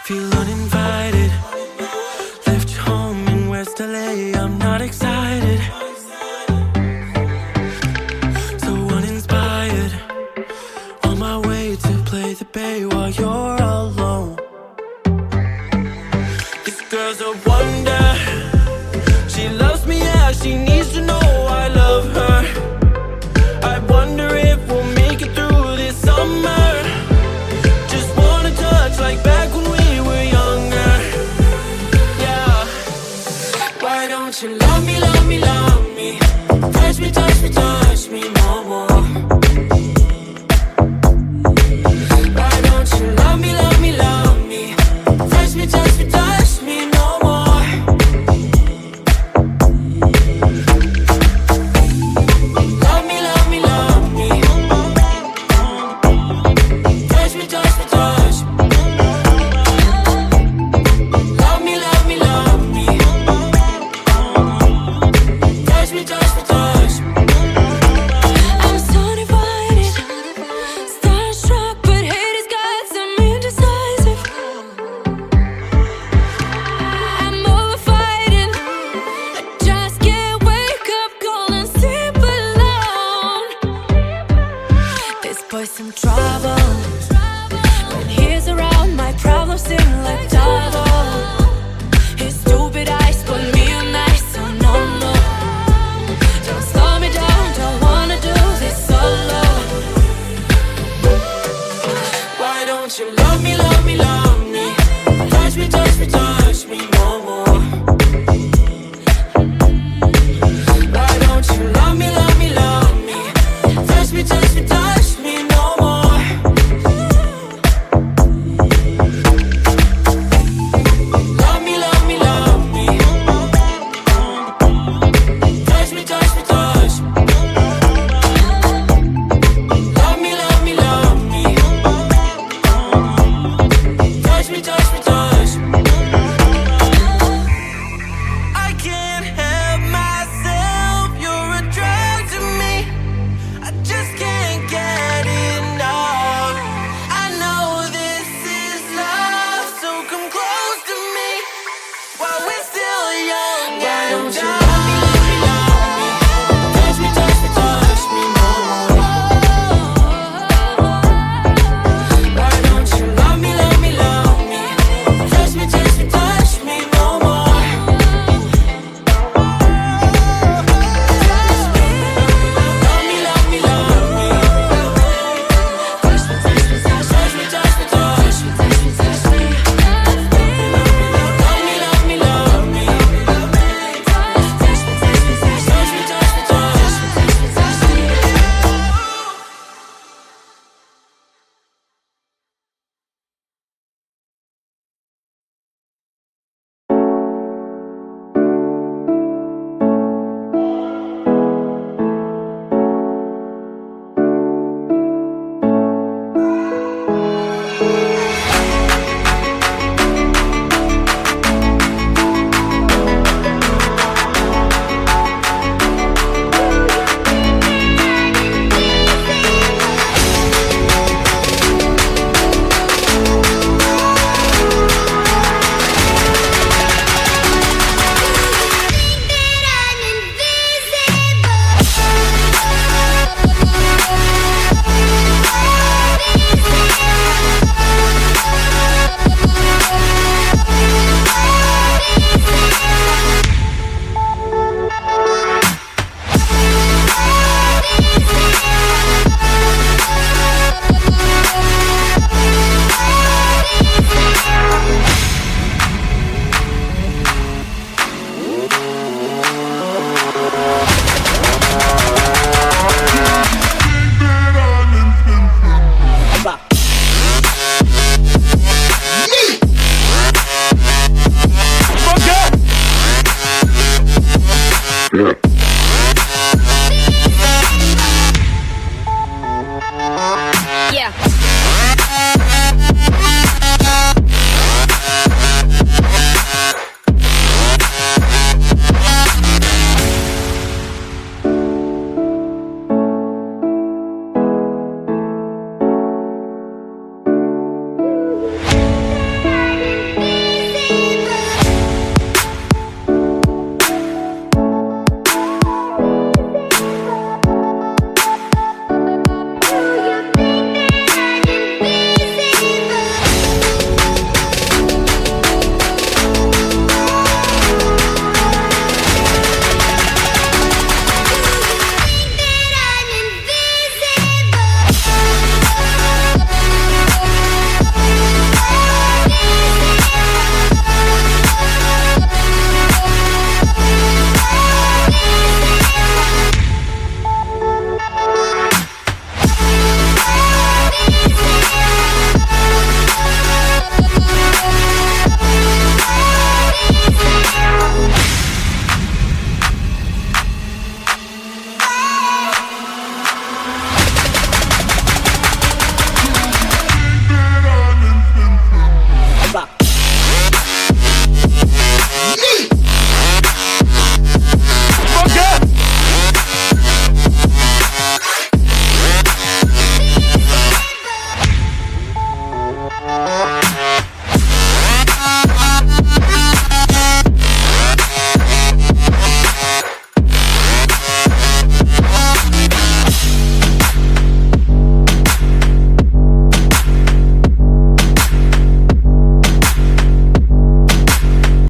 Feel uninvited. Left your home in West LA. I'm not excited. So uninspired. On my way to play the bay while you're alone. This girl's a wonder. She loves me, yeah, she needs to know I love her. I wonder if we'll make it through this summer. Just wanna touch like back when we were younger. Yeah. Why don't you love me, love me, love me? Touch me, touch me, touch me no more. Why don't you love me, love me, love me? Touch me, touch me, touch me no more. Love me, love me, love me. Touch me, touch me, touch me. Love me, love me, love me. Touch me, touch me, touch me. I'm so divided, starstruck, but hate has got some indecisive. I'm over fighting, I just can't wake up cold and sleep alone. This boy's some trouble.